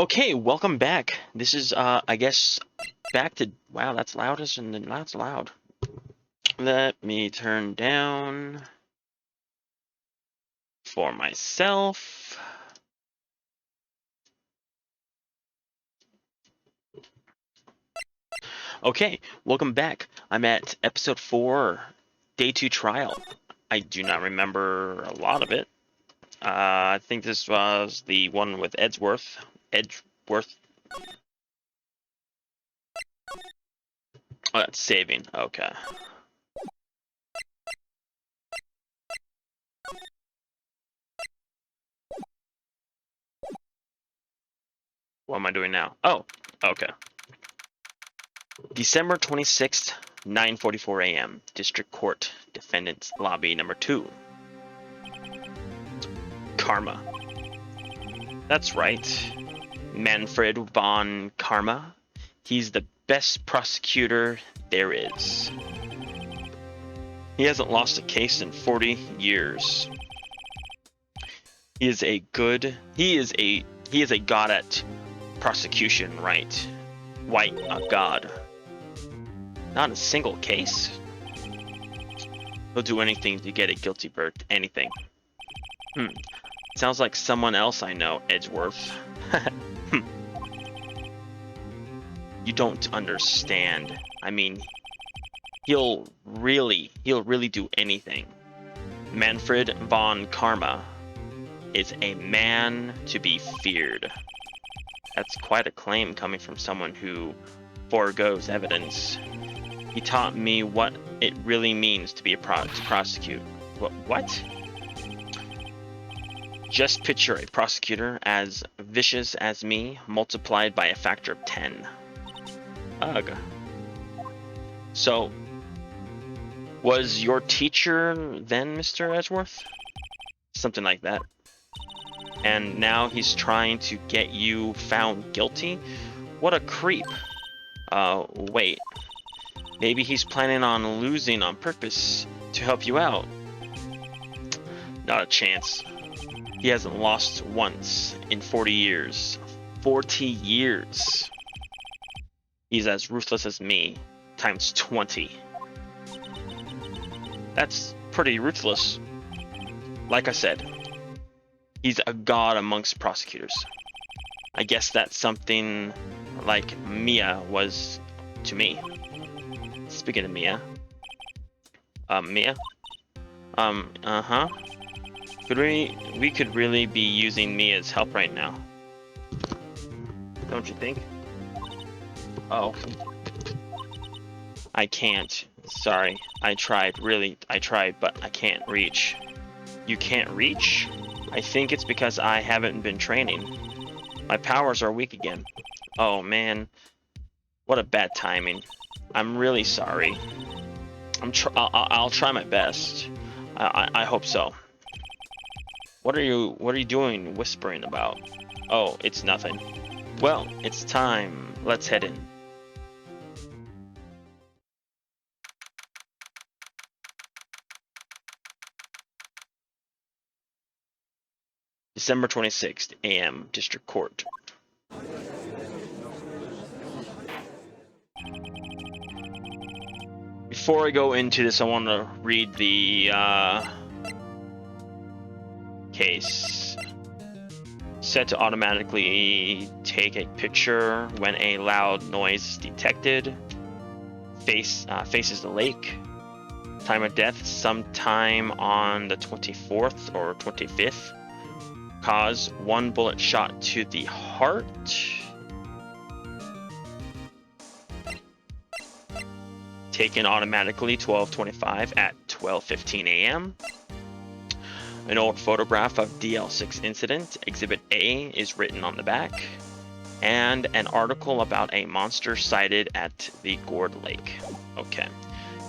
Okay, welcome back. This is, I guess, back to... Wow, that's loudest and then that's loud. Let me turn down for myself. Okay, welcome back. I'm at episode 4, day 2 trial. I do not remember a lot of it. I think this was the one with Edgeworth. Edgeworth. Oh, that's saving. Okay. What am I doing now? Oh, okay. December 26th, 9:44 a.m. District Court, Defendant's Lobby number 2. Karma. That's right. Manfred von Karma. He's the best prosecutor there is. He hasn't lost a case in 40 years. He is a god at prosecution, right? White, a god. Not a single case. He'll do anything to get a guilty verdict. Anything. Sounds like someone else I know, Edgeworth. You don't understand. I mean, he'll really do anything. Manfred von Karma is a man to be feared. That's quite a claim coming from someone who forgoes evidence. He taught me what it really means to be to prosecute. What? Just picture a prosecutor as vicious as me, multiplied by a factor of 10. Ugh. So, was your teacher then Mr. Edgeworth? Something like that. And now he's trying to get you found guilty? What a creep. Wait. Maybe he's planning on losing on purpose to help you out. Not a chance. He hasn't lost once in 40 years. 40 years. He's as ruthless as me, times 20. That's pretty ruthless. Like I said, he's a god amongst prosecutors. I guess that's something like Mia was to me. Speaking of Mia. Mia? Uh-huh. We could really be using Mia's help right now. Don't you think? Oh. I can't. Sorry. I tried, but I can't reach. You can't reach? I think it's because I haven't been training. My powers are weak again. Oh man. What a bad timing. I'm really sorry. I'll try my best. I hope so. What are you doing whispering about? Oh, it's nothing. Well, it's time. Let's head in. December 26th, a.m. District Court. Before I go into this, I want to read the case. Set to automatically take a picture when a loud noise is detected. Faces the lake. Time of death sometime on the 24th or 25th. Cause 1 bullet shot to the heart. Taken automatically 12:25 at 12:15 a.m. An old photograph of DL6 incident, Exhibit A, is written on the back, and an article about a monster sighted at the Gourd Lake. Okay.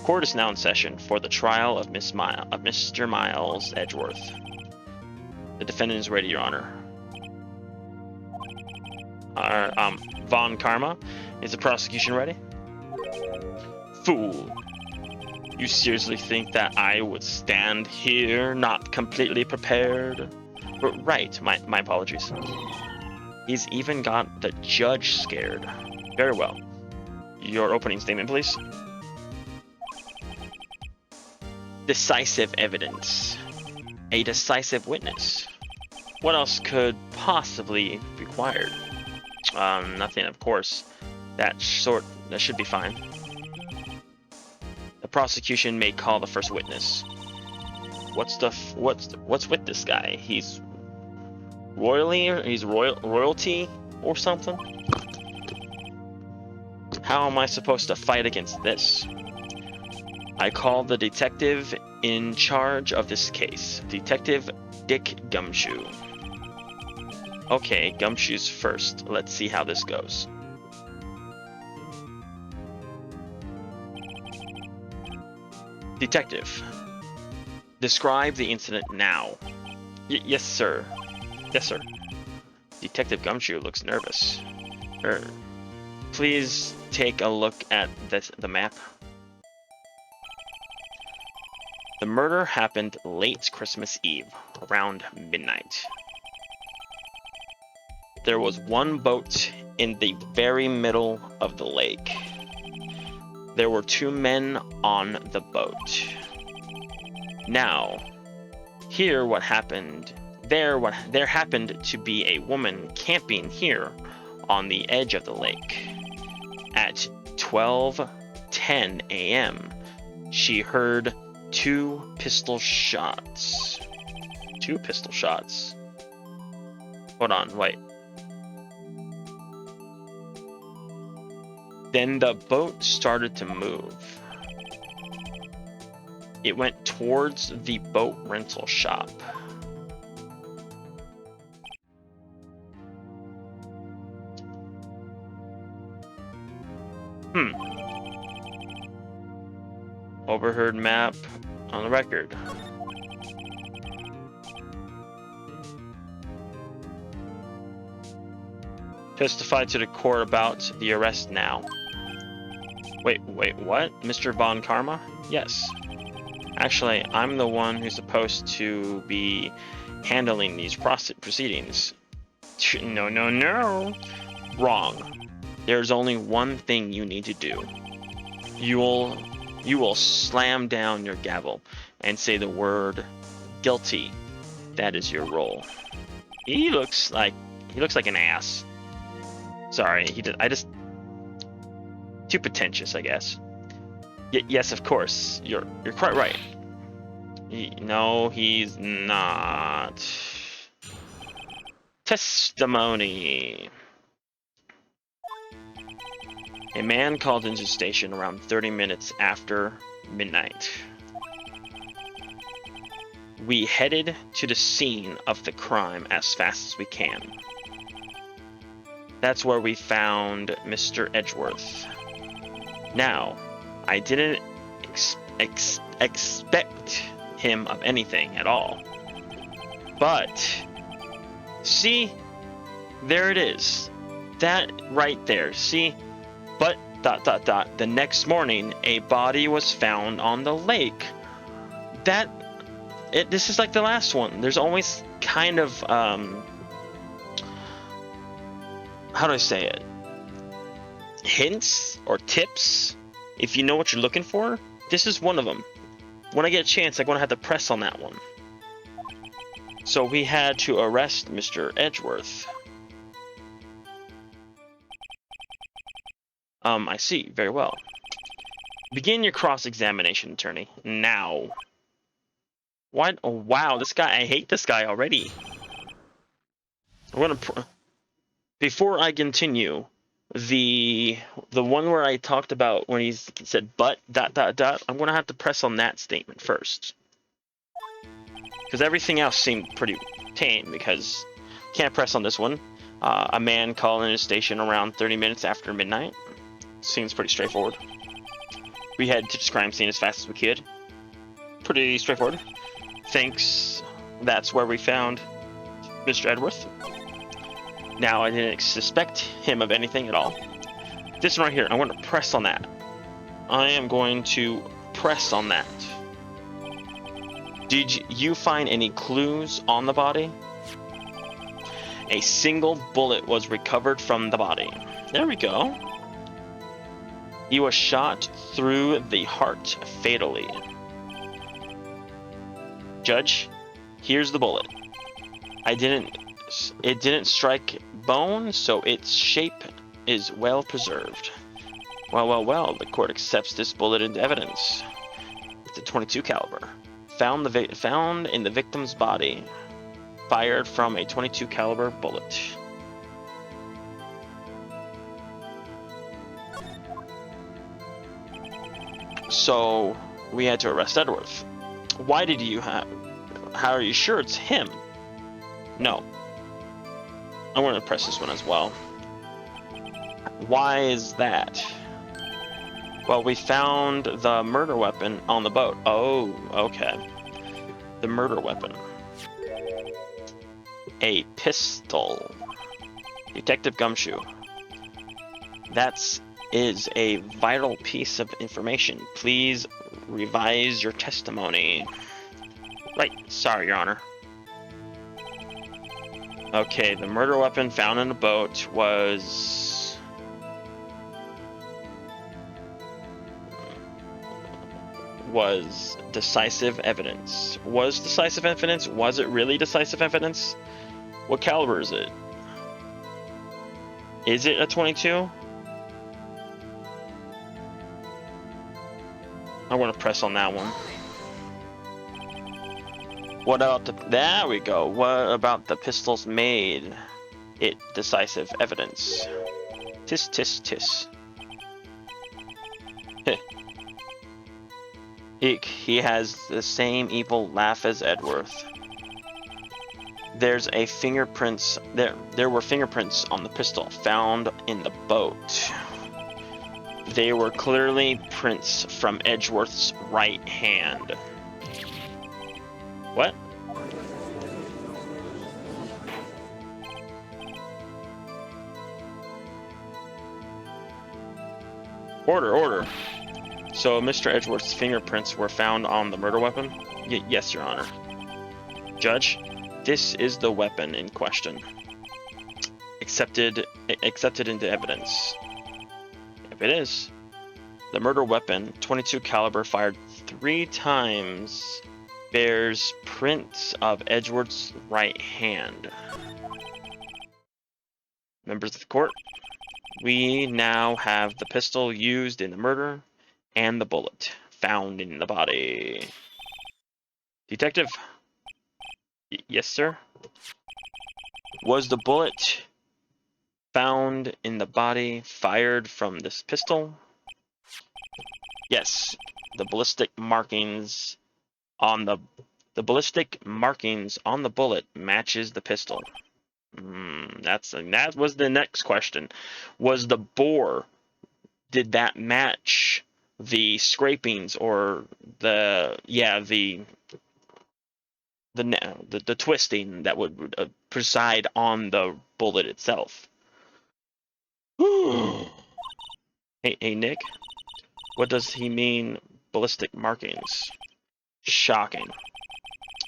Court is now in session for the trial of Mr. Miles Edgeworth. The defendant is ready, Your Honor. Von Karma, is the prosecution ready? Fool. You seriously think that I would stand here not completely prepared? Right, my apologies. He's even got the judge scared. Very well. Your opening statement, please. Decisive evidence. A decisive witness. What else could possibly be required? Nothing, of course. That should be fine. The prosecution may call the first witness. What's with this guy? He's royalty or something? How am I supposed to fight against this? I call the detective in charge of this case, Detective Dick Gumshoe. Okay, Gumshoe's first. Let's see how this goes. Detective, describe the incident now. Yes, sir. Yes, sir. Detective Gumshoe looks nervous. Please take a look at the map. The murder happened late Christmas Eve, around midnight. There was one boat in the very middle of the lake. There were 2 men on the boat. Now, here what happened. There happened to be a woman camping here on the edge of the lake. At 12:10 a.m., she heard 2 pistol shots. 2 pistol shots. Hold on, wait. Then the boat started to move. It went towards the boat rental shop. Overheard map on the record. Testify to the court about the arrest now. Wait, what? Mr. Von Karma? Yes. Actually, I'm the one who's supposed to be handling these proceedings. No. Wrong. There's only one thing you need to do. You will slam down your gavel and say the word guilty. That is your role. He looks like an ass. Sorry, too pretentious, I guess. Yes, of course. You're quite right. No, he's not. Testimony. A man called into the station around 30 minutes after midnight. We headed to the scene of the crime as fast as we can. That's where we found Mr. Edgeworth. Now, I didn't expect him of anything at all. But, see, there it is. That right there, see? But, ... the next morning, a body was found on the lake. This is like the last one. There's always kind of, how do I say it? Hints or tips. If you know what you're looking for, this is one of them. When I get a chance, I'm going to have to press on that one. So we had to arrest Mr. Edgeworth. I see. Very well. Begin your cross-examination, attorney. Now. What? Oh, wow. This guy, I hate this guy already. Before I continue, the one where I talked about when he said but ... I'm gonna have to press on that statement first, because everything else seemed pretty tame. Because can't press on this one. A man called in a station around 30 minutes after midnight. Seems pretty straightforward. We head to this crime scene as fast as we could. Pretty straightforward. Thanks. That's where we found Mr. Edgeworth. Now, I didn't suspect him of anything at all. This one right here, I'm going to press on that. I am going to press on that. Did you find any clues on the body? A single bullet was recovered from the body. There we go. He was shot through the heart fatally. Judge, here's the bullet. It didn't strike bone, so its shape is well preserved. Well, the court accepts this bullet into evidence. It's a .22 caliber. Found in the victim's body. Fired from a .22 caliber bullet. So, we had to arrest Edworth. Why did you have... How are you sure it's him? No. I want to press this one as well. Why is that? Well, we found the murder weapon on the boat. Oh, okay. The murder weapon. A pistol. Detective Gumshoe. That is a vital piece of information. Please revise your testimony. Right, sorry, Your Honor. Okay, the murder weapon found in the boat was... decisive evidence. Was decisive evidence? Was it really decisive evidence? What caliber is it? Is it a .22? I want to press on that one. What about the... There we go. What about the pistols made it decisive evidence? Tis, tis, tis. He has the same evil laugh as Edworth. There's a fingerprints... There were fingerprints on the pistol found in the boat. They were clearly prints from Edgeworth's right hand. What? Order. So Mr. Edgeworth's fingerprints were found on the murder weapon? Yes, Your Honor. Judge, this is the weapon in question. Accepted into evidence. Yep, it is. The murder weapon, .22 caliber, fired 3 times, bears prints of Edgeworth's right hand. Members of the court, we now have the pistol used in the murder and the bullet found in the body. Detective? Yes, sir? Was the bullet found in the body fired from this pistol? Yes. The ballistic markings on the bullet matches the pistol. That was the next question. Was the bore, did that match the scrapings or the twisting that would preside on the bullet itself? Hey Nick, what does he mean ballistic markings? Shocking.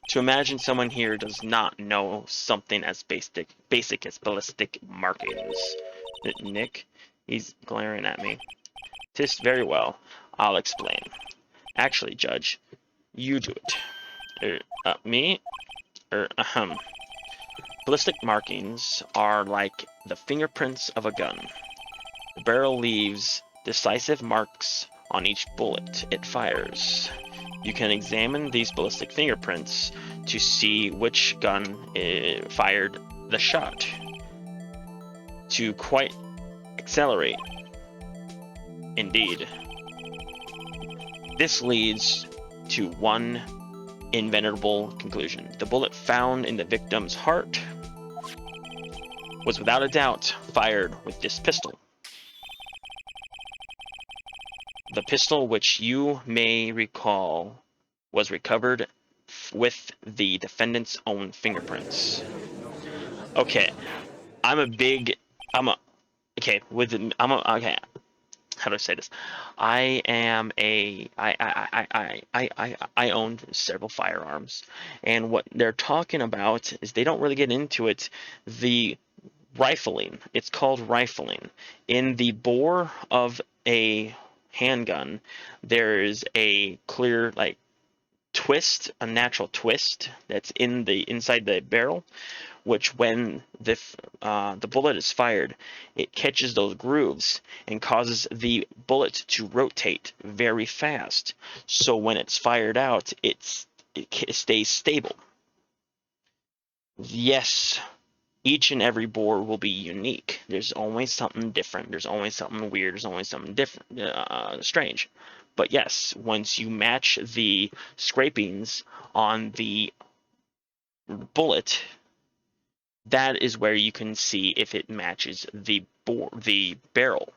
To imagine someone here does not know something as basic as ballistic markings. Nick, he's glaring at me. Tis very well. I'll explain. Actually, Judge, you do it. Me? Ballistic markings are like the fingerprints of a gun. The barrel leaves decisive marks on each bullet it fires. You can examine these ballistic fingerprints to see which gun fired the shot. To quite accelerate. Indeed. This leads to one inevitable conclusion. The bullet found in the victim's heart was without a doubt fired with this pistol. The pistol, which you may recall, was recovered with the defendant's own fingerprints. Okay, okay. how do I say this? I am a I own several firearms, and what they're talking about is they don't really get into it. The rifling, it's called rifling. In the bore of a handgun, there is a clear like twist, a natural twist that's in the inside the barrel, which when the bullet is fired, it catches those grooves and causes the bullet to rotate very fast. So when it's fired out, it stays stable. Yes, each and every bore will be unique. There's always something different. There's always something weird. There's always something different, strange. But yes, once you match the scrapings on the bullet, that is where you can see if it matches the barrel.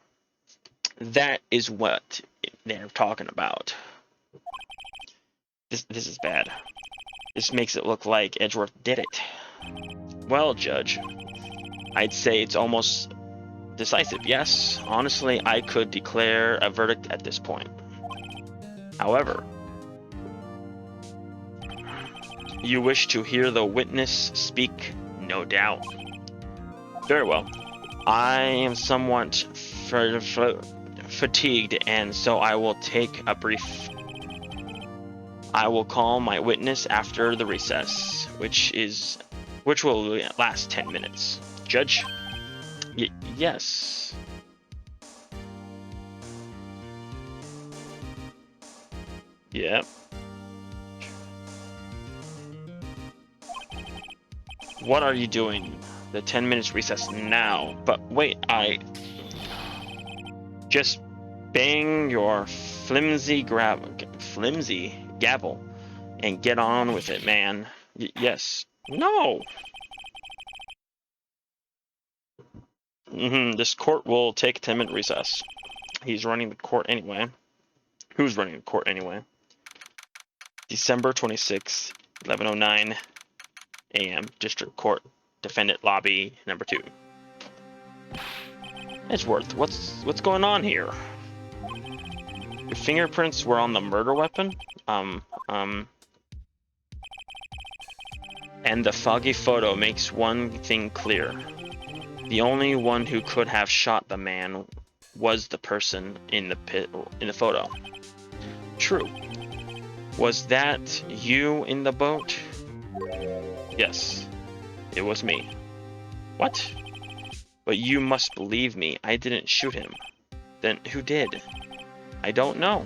That is what they're talking about. This is bad. This makes it look like Edgeworth did it. Well, Judge, I'd say it's almost decisive. Yes, honestly, I could declare a verdict at this point. However, you wish to hear the witness speak, no doubt. Very well. I am somewhat fatigued, and so I will take a brief. I will call my witness after the recess, which will last 10 minutes. Judge? Yes. Yep. What are you doing? The 10 minutes recess now. But wait, just bang your flimsy gavel and get on with it, man. Yes. No. This court will take a 10-minute recess. He's running the court anyway. Who's running the court anyway? December 26th, 11:09 a.m. District Court, Defendant Lobby number 2. Edgeworth, what's going on here? Your fingerprints were on the murder weapon? And the foggy photo makes one thing clear. The only one who could have shot the man was the person in the photo. True. Was that you in the boat? Yes, it was me. What? But you must believe me, I didn't shoot him. Then who did? I don't know.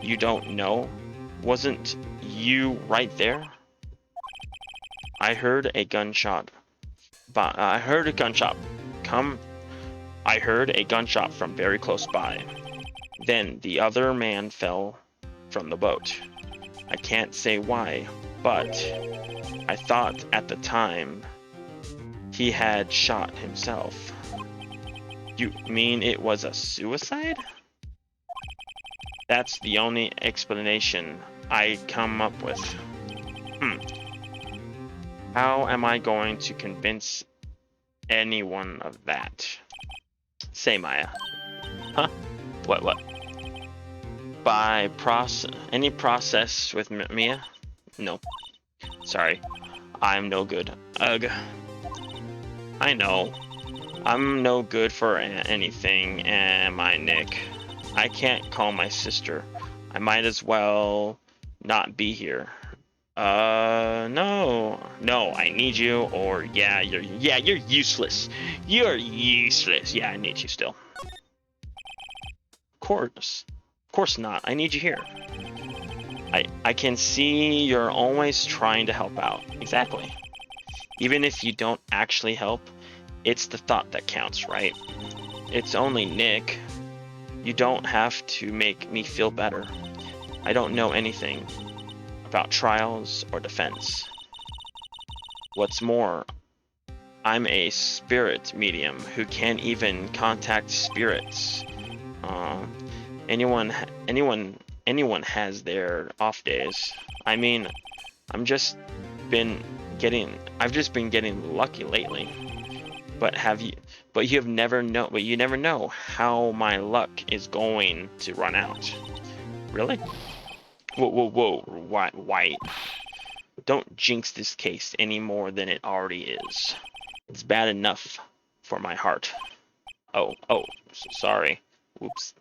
You don't know? Wasn't you right there? I heard a gunshot. I heard a gunshot from very close by. Then the other man fell from the boat. I can't say why, but I thought at the time he had shot himself. You mean it was a suicide? That's the only explanation I come up with. How am I going to convince anyone of that? Say, Maya. Huh? What? By any process with Mia? No. Sorry. I'm no good. Ugh. I know. I'm no good for anything, am I, Nick? I can't call my sister. I might as well not be here. No, I need you, or you're useless. You're useless. Yeah, I need you still. Of course not. I need you here. I can see you're always trying to help out. Exactly. Even if you don't actually help, it's the thought that counts, right? It's only Nick. You don't have to make me feel better. I don't know anything about trials or defense. What's more, I'm a spirit medium who can't even contact spirits. Anyone has their off days. I mean, I've just been getting lucky lately. But But you never know how my luck is going to run out. Really? Whoa. Why? Don't jinx this case any more than it already is. It's bad enough for my heart. Oh, sorry. Whoops.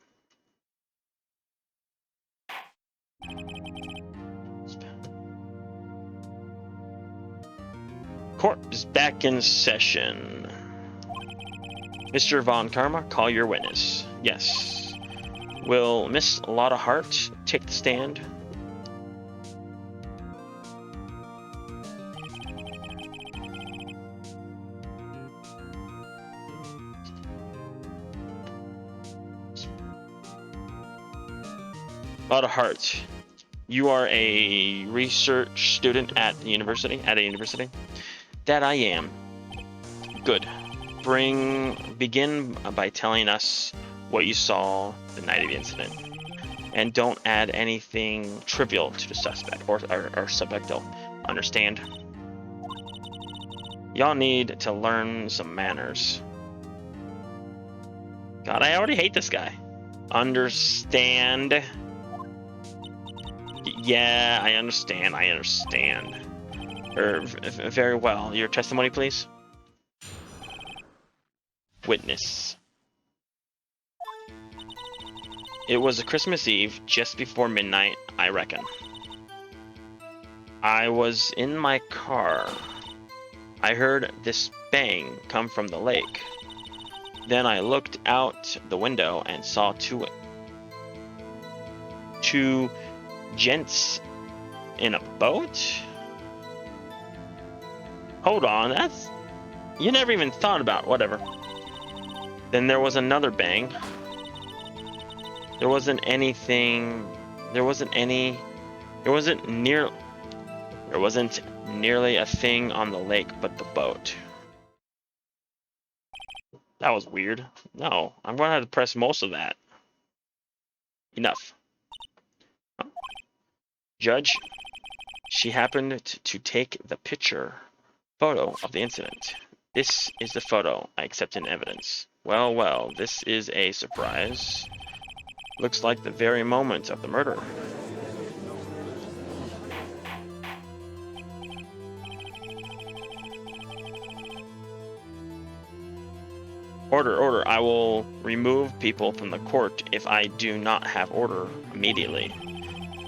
Court is back in session. Mr. Von Karma, call your witness. Yes. Will Miss Lotta Hart take the stand? Lotta Hart, you are a research student at a university? That I am. Good. Begin by telling us what you saw the night of the incident. And don't add anything trivial to the suspect or subjectal. Understand? Y'all need to learn some manners. God, I already hate this guy. Understand? Yeah, I understand. Very well. Your testimony, please. Witness. It was a Christmas Eve, just before midnight, I reckon. I was in my car. I heard this bang come from the lake. Then I looked out the window and saw two gents in a boat? Hold on, you never even thought about, whatever. Then there was another bang. There wasn't nearly a thing on the lake but the boat. That was weird. No, I'm gonna have to press most of that. Enough. Oh. Judge, she happened to take the photo of the incident. This is the photo I accept in evidence. Well, this is a surprise. Looks like the very moment of the murder. Order. I will remove people from the court if I do not have order immediately.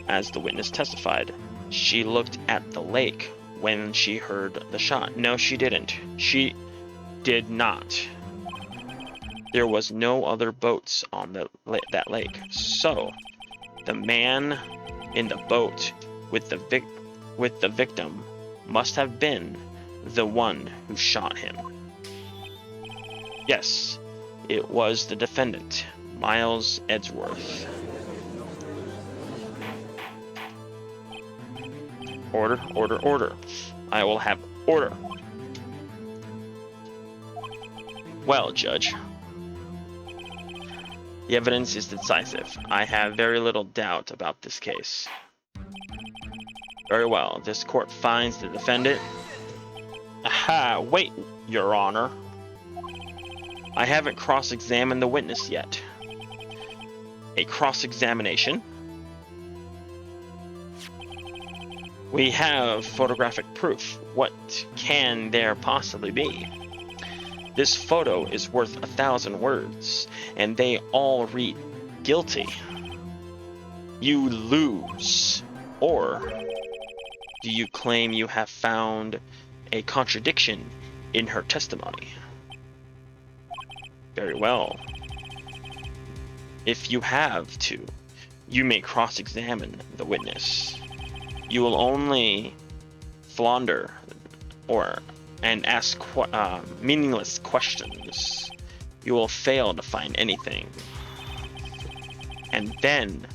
As the witness testified, she looked at the lake when she heard the shot. No, she didn't. She did not. There was no other boats on that lake. So, the man in the boat with the victim must have been the one who shot him. Yes, it was the defendant, Miles Edgeworth. Order. I will have order. Well, Judge, the evidence is decisive. I have very little doubt about this case. Very well. This court finds the defendant. Aha, wait, Your Honor. I haven't cross-examined the witness yet. A cross-examination? We have photographic proof. What can there possibly be? This photo is worth 1,000 words, and they all read guilty. You lose. Or do you claim you have found a contradiction in her testimony? Very well. If you have to, you may cross-examine the witness. You will only flounder and ask meaningless questions. You will fail to find anything. And then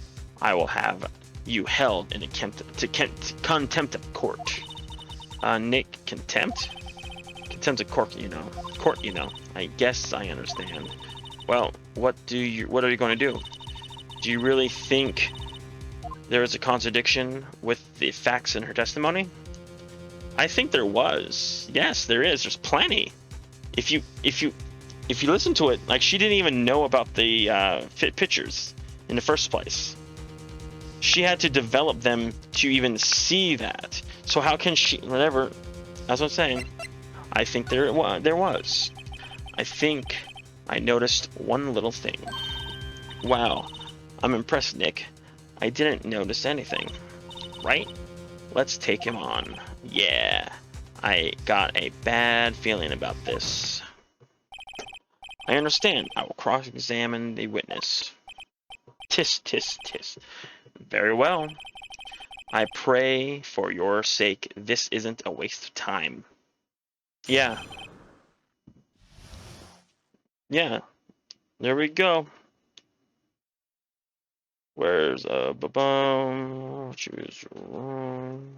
I will have you held in contempt of court. Nick, contempt? Contempt of court, you know. I guess I understand. Well, what are you going to do? Do you really think there is a contradiction with the facts in her testimony? I think there was. Yes, there is. There's plenty. If you if you listen to it, like, she didn't even know about the pictures in the first place. She had to develop them to even see that. So how can she? Whatever. That's what I'm saying. I think there was. I think I noticed one little thing. Wow, I'm impressed, Nick. I didn't notice anything. Right? Let's take him on. Yeah, I got a bad feeling about this. I understand. I will cross-examine the witness. Tis, tis, tis. Very well. I pray for your sake this isn't a waste of time. Yeah. Yeah. There we go. Where's ba-bum? Choose wrong.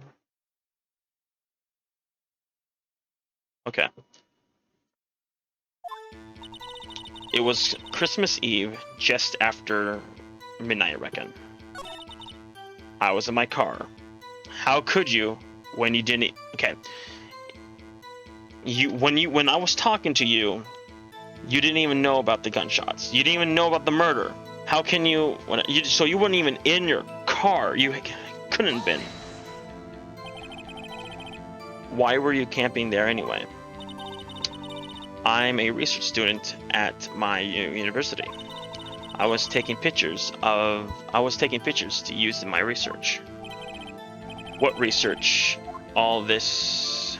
Okay. It was Christmas Eve, just after midnight, I reckon. I was in my car. How could you when you didn't? Okay. When I was talking to you, you didn't even know about the gunshots. You didn't even know about the murder. How can you? So you weren't even in your car. You couldn't have been. Why were you camping there anyway? I'm a research student at my university. I was taking pictures to use in my research. What research? All this.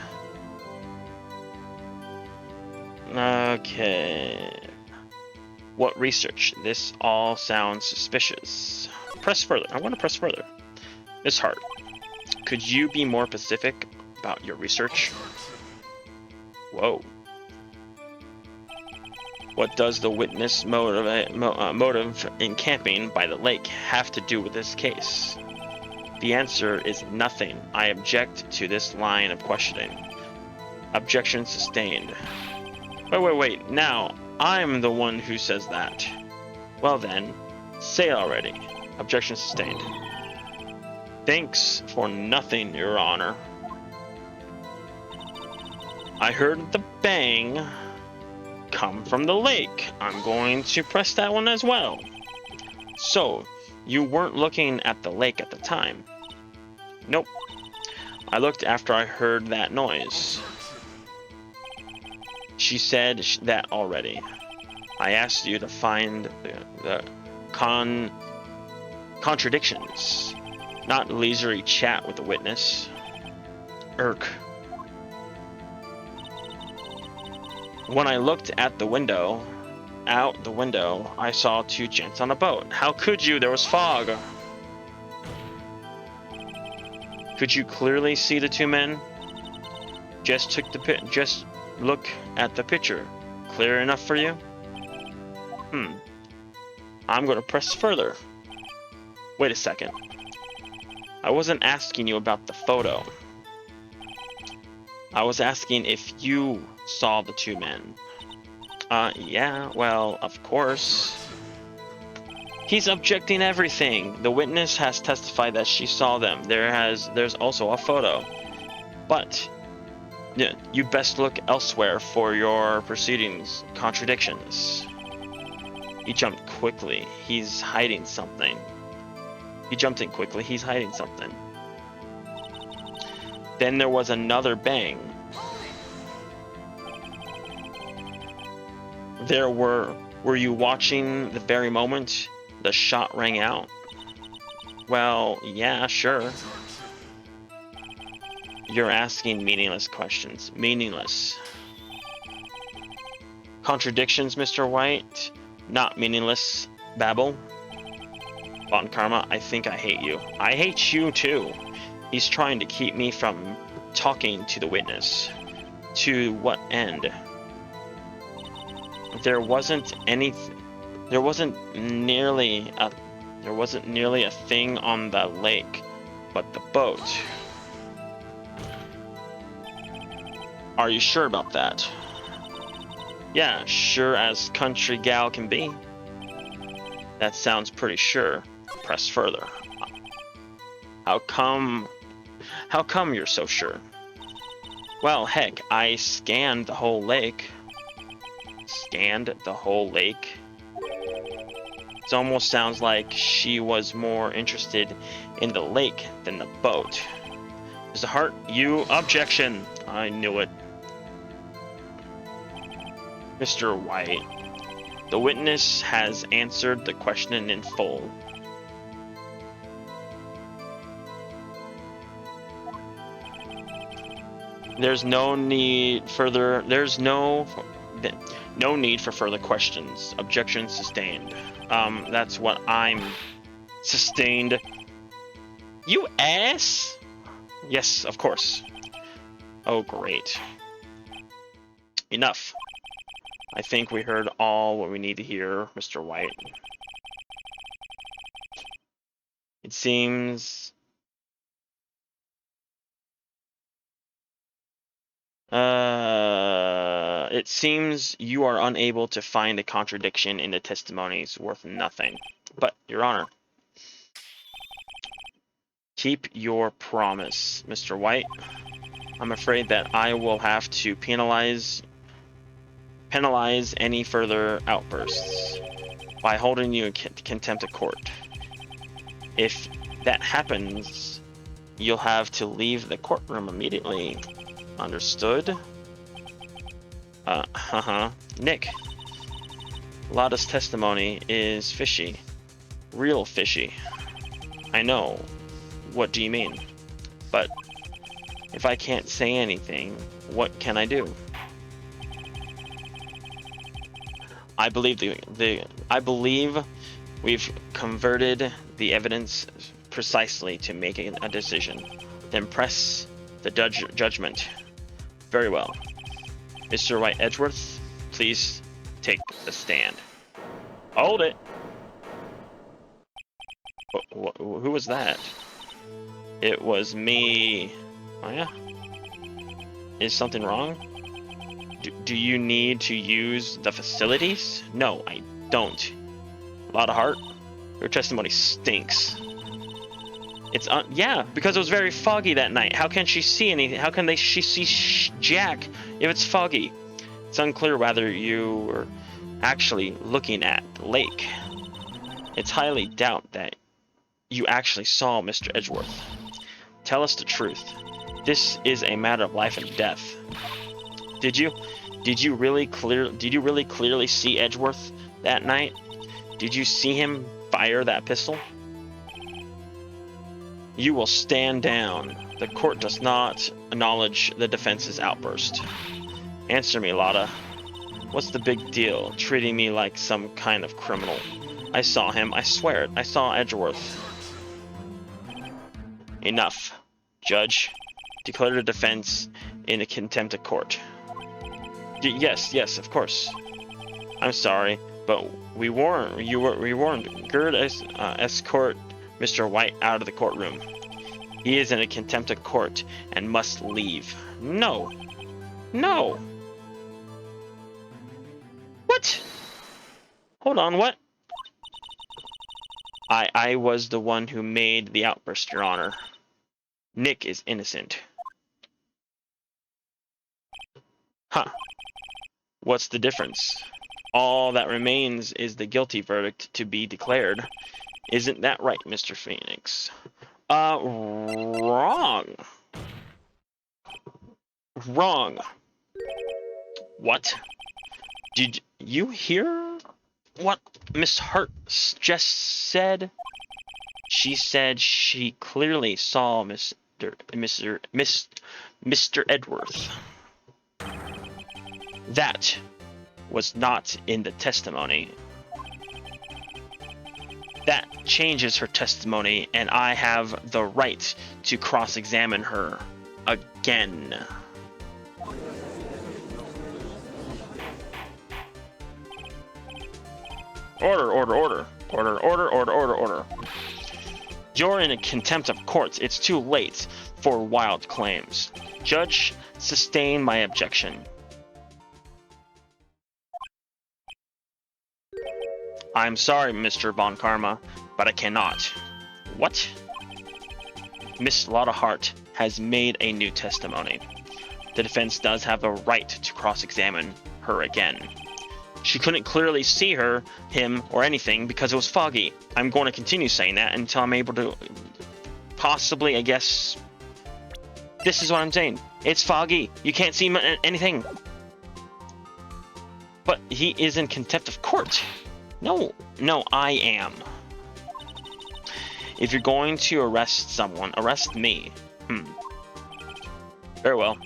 Okay. What research? This all sounds suspicious. Press further. I want to press further. Miss Hart, could you be more specific about your research? Whoa. What does the witness motive in camping by the lake have to do with this case? The answer is nothing. I object to this line of questioning. Objection sustained. Wait. Now, I'm the one who says that. Well then, say it already. Objection sustained. Thanks for nothing, Your Honor. I heard the bang come from the lake. I'm going to press that one as well. So, you weren't looking at the lake at the time? Nope. I looked after I heard that noise. She said that already. I asked you to find the contradictions, not leisurely chat with the witness. Irk. When I looked at the window, out the window, I saw two gents on a boat. How could you? There was fog. Could you clearly see the two men? Just look at the picture. Clear enough for you? I'm going to press further. Wait a second. I wasn't asking you about the photo. I was asking if you saw the two men. Yeah, well, of course. He's objecting everything. The witness has testified that she saw them. There's also a photo. But you best look elsewhere for your proceedings contradictions. He jumped quickly. He's hiding something. Then there was another bang. Were you watching the very moment the shot rang out? Well, yeah, sure. You're asking meaningless questions. Meaningless. Contradictions, Mr. White? Not meaningless babble. Bon Karma, I think I hate you. I hate you too. He's trying to keep me from talking to the witness. To what end? There wasn't nearly a thing on the lake but the boat. Are you sure about that? Yeah, sure as country gal can be. That sounds pretty sure. Press further. How come you're so sure? Well, heck, I scanned the whole lake. scanned the whole lake? It almost sounds like she was more interested in the lake than the boat. Mr. Hart, you objection. I knew it. Mr. White, the witness has answered the question in full. There's no need for further questions. Objection sustained. That's what I'm sustained. You ass? Yes, of course. Oh, great. Enough. I think we heard all what we need to hear, Mr. White. It seems... It seems you are unable to find a contradiction in the testimonies worth nothing. But, Your Honor, keep your promise, Mr. White. I'm afraid that I will have to penalize any further outbursts by holding you in contempt of court. If that happens, you'll have to leave the courtroom immediately. Understood? Nick, Lotta's testimony is fishy. Real fishy. I know. What do you mean? But if I can't say anything, what can I do? I believe we've converted the evidence precisely to make a decision. Then press the judgment. Very well. Mr. Wright Edgeworth, please take the stand. Hold it! Who was that? It was me. Oh yeah? Is something wrong? Do you need to use the facilities? No, I don't. Lotta Hart, your testimony stinks. It's yeah, because it was very foggy that night. How can she see anything? How can she see Jack if it's foggy? It's unclear whether you were actually looking at the lake. It's highly doubt that you actually saw Mr. Edgeworth. Tell us the truth. This is a matter of life and death. Did you really clearly see Edgeworth that night? Did you see him fire that pistol? You will stand down. The court does not acknowledge the defense's outburst. Answer me, Lotta. What's the big deal, treating me like some kind of criminal? I saw him, I swear it. I saw Edgeworth. Enough. Judge, declare the defense in a contempt of court. Yes, of course. I'm sorry, but we warned. Gird escort Mr. White out of the courtroom. He is in a contempt of court and must leave. No. What? Hold on, what? I was the one who made the outburst, Your Honor. Nick is innocent. Huh. What's the difference? All that remains is the guilty verdict to be declared. Isn't that right, Mr. Phoenix? Wrong. Wrong. What? Did you hear what Miss Hart just said? She said she clearly saw Mr. Edgeworth. That was not in the testimony. That changes her testimony, and I have the right to cross-examine her again. Order. You're in a contempt of court. It's too late for wild claims. Judge, sustain my objection. I'm sorry, Mr. Von Karma, but I cannot. What? Miss Lotta Hart has made a new testimony. The defense does have the right to cross-examine her again. She couldn't clearly see him, or anything because it was foggy. I'm going to continue saying that until I'm able to possibly, I guess... This is what I'm saying. It's foggy. You can't see anything. But he is in contempt of court. No, I am. If you're going to arrest someone, arrest me. Very well.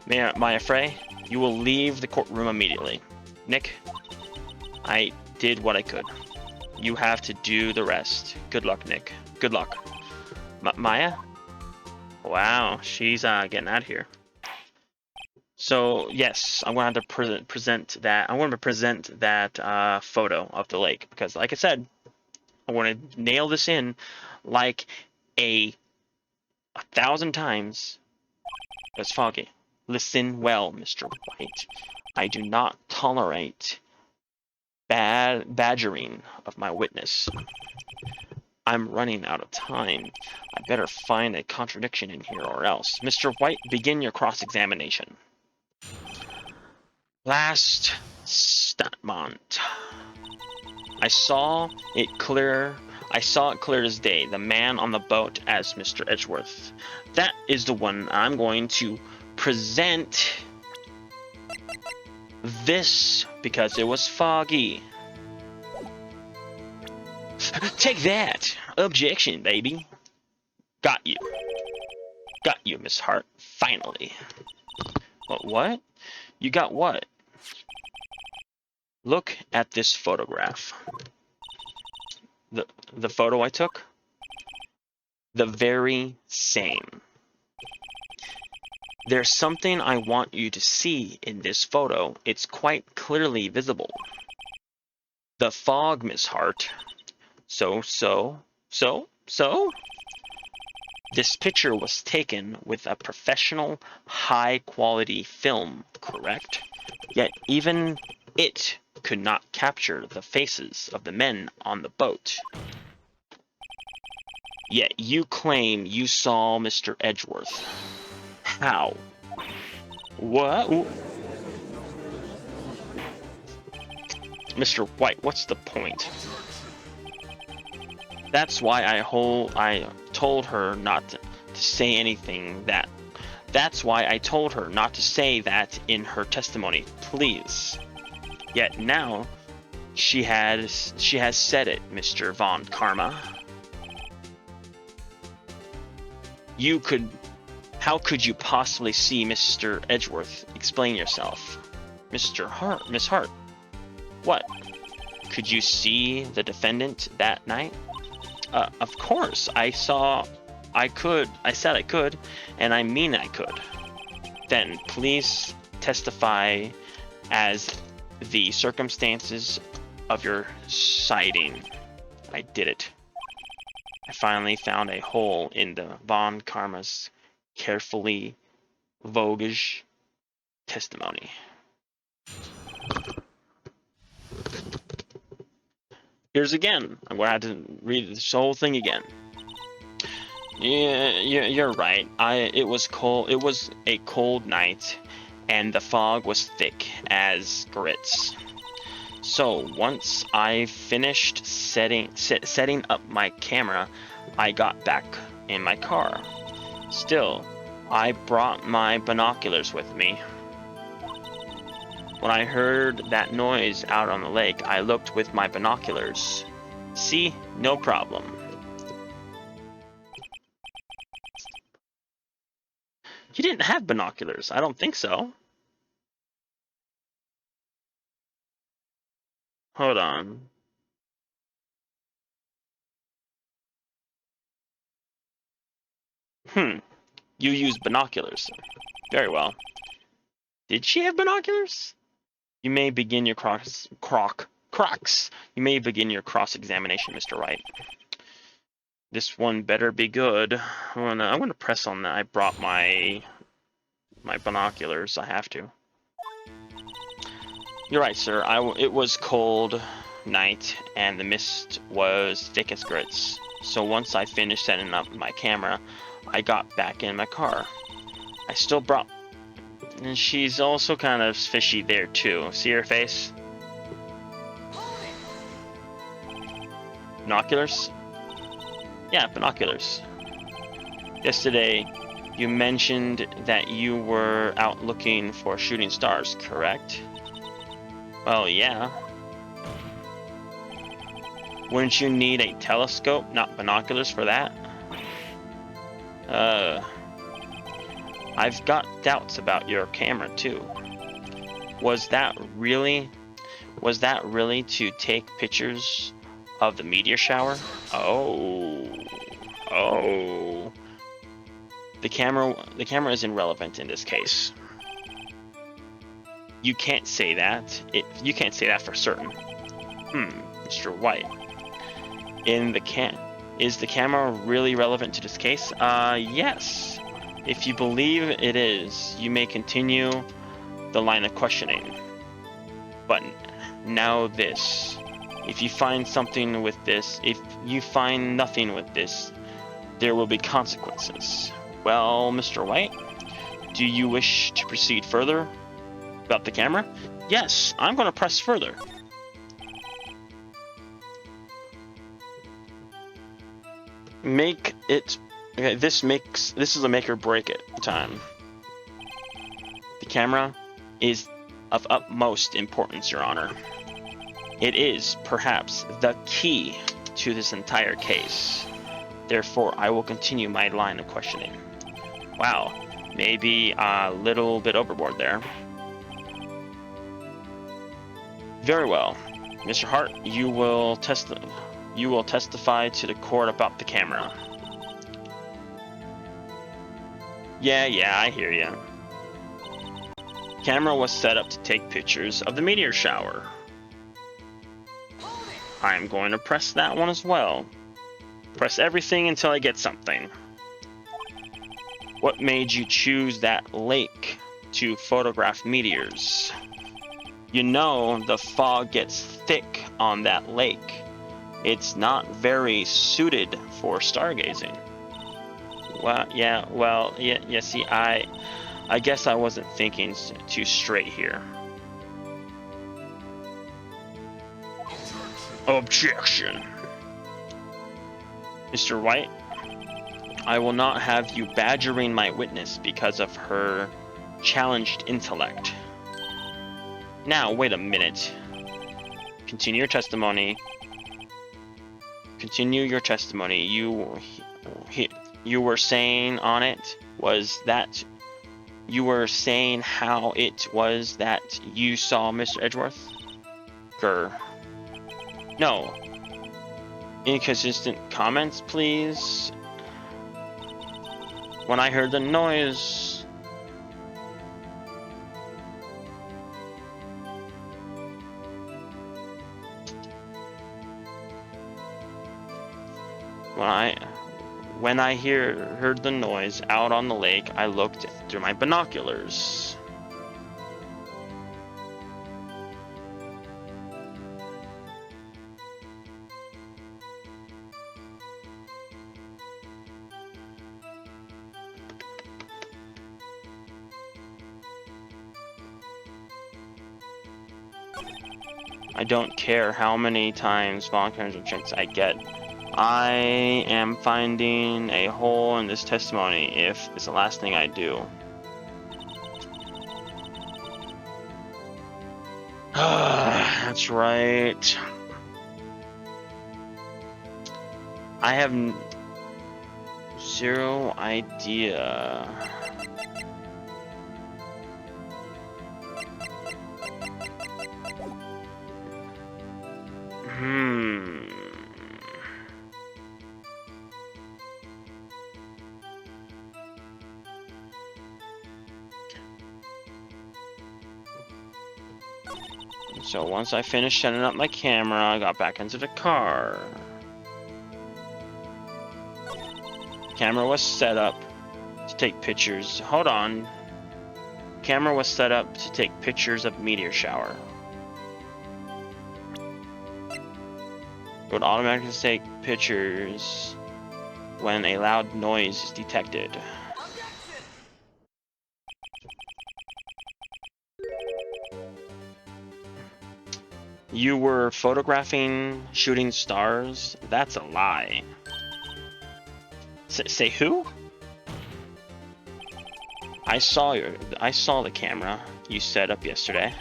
Maya Frey, you will leave the courtroom immediately. Nick, I did what I could. You have to do the rest. Good luck, Nick. Good luck. Maya? Wow, she's getting out of here. So yes, I'm going to have to present that. I'm going to present that photo of the lake because, like I said, I want to nail this in like 1,000 times. It's foggy. Listen well, Mr. White. I do not tolerate badgering of my witness. I'm running out of time. I better find a contradiction in here or else. Mr. White, begin your cross-examination. Last statement. I saw it clear as day. The man on the boat as Mr. Edgeworth. That is the one I'm going to present this because it was foggy. Take that! Objection, baby. Got you. Got you, Miss Hart. Finally. What? You got what? Look at this photograph. The photo I took? The very same. There's something I want you to see in this photo. It's quite clearly visible. The fog, Miss Hart. So? This picture was taken with a professional, high-quality film, correct? Yet even it could not capture the faces of the men on the boat. Yet you claim you saw Mr. Edgeworth. How? What? Mr. White, what's the point? That's why I told her not to say anything that. That's why I told her not to say that in her testimony, please. Yet now, she has said it, Mr. Von Karma. How could you possibly see Mr. Edgeworth? Explain yourself. Miss Hart. What? Could you see the defendant that night? Of course, I said I could, and I mean I could. Then please testify as the circumstances of your sighting. I did it. I finally found a hole in the Von Karma's carefully voguish testimony. Here's again. I'm going to have to read this whole thing again. Yeah, you're right. It was cold. It was a cold night, and the fog was thick as grits. So once I finished setting up my camera, I got back in my car. Still, I brought my binoculars with me. When I heard that noise out on the lake, I looked with my binoculars. See, no problem. You didn't have binoculars. I don't think so. Hold on. You used binoculars. Very well. Did she have binoculars? You may begin your You may begin your cross-examination, Mr. Wright. This one better be good. I'm gonna press on that. I brought my binoculars. I have to. You're right, sir. It was cold night, and the mist was thick as grits. So once I finished setting up my camera, I got back in my car. I still brought... And she's also kind of fishy there, too. See her face? Binoculars? Yeah, binoculars. Yesterday, you mentioned that you were out looking for shooting stars, correct? Well, yeah. Wouldn't you need a telescope, not binoculars, for that? I've got doubts about your camera, too. Was that really to take pictures of the meteor shower? Oh. The camera is irrelevant in this case. You can't say that. You can't say that for certain. Mr. White. Is the camera really relevant to this case? Yes. If you believe it is, you may continue the line of questioning. But now this. If you find nothing with this, there will be consequences. Well, Mr. White, do you wish to proceed further about the camera? Yes, I'm going to press further. Make it. Okay, this is a make or break it time. The camera is of utmost importance, Your Honor. It is, perhaps, the key to this entire case. Therefore, I will continue my line of questioning. Wow, maybe a little bit overboard there. Very well. Mr. Hart, you will testify to the court about the camera. Yeah, I hear ya. Camera was set up to take pictures of the meteor shower. I'm going to press that one as well. Press everything until I get something. What made you choose that lake to photograph meteors? You know, the fog gets thick on that lake. It's not very suited for stargazing. See, I guess I wasn't thinking too straight here. Objection. Mr. White, I will not have you badgering my witness because of her challenged intellect. Now, wait a minute. Continue your testimony. You were saying on it was that you were saying how it was that you saw Mr. Edgeworth? No. Inconsistent comments, please. When I heard the noise... When I heard the noise out on the lake, I looked through my binoculars. I don't care how many times volunteer checks I get. I am finding a hole in this testimony if it's the last thing I do. That's right. I have zero idea. So once I finished setting up my camera, I got back into the car. Camera was set up to take pictures. Hold on. Camera was set up to take pictures of meteor shower. It would automatically take pictures when a loud noise is detected. You were photographing shooting stars? That's a lie. Say who? I saw the camera you set up yesterday.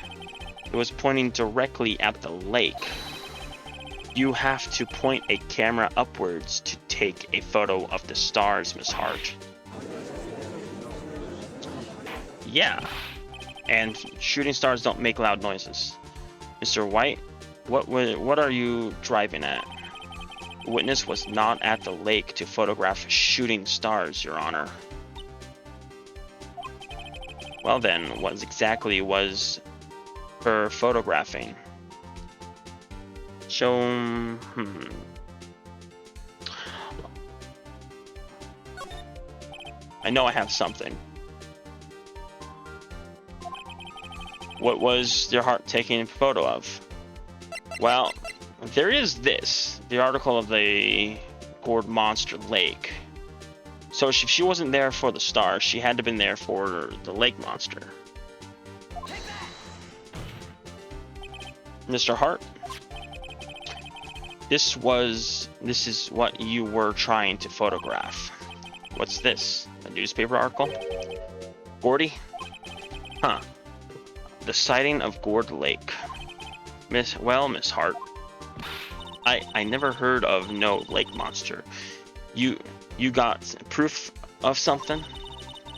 It was pointing directly at the lake. You have to point a camera upwards to take a photo of the stars, Miss Hart. Yeah, and shooting stars don't make loud noises. Mr. White, what are you driving at? The witness was not at the lake to photograph shooting stars, Your Honor. Well then, what exactly was her photographing? I know I have something. What was your heart taking a photo of? Well, there is this, the article of the Gourd Monster Lake. So if she wasn't there for the star, she had to have been there for the lake monster. Mr. Hart, this is what you were trying to photograph. What's this? A newspaper article? Gordy? Huh. The sighting of Gourd Lake. Miss Hart. I never heard of no lake monster. You got proof of something?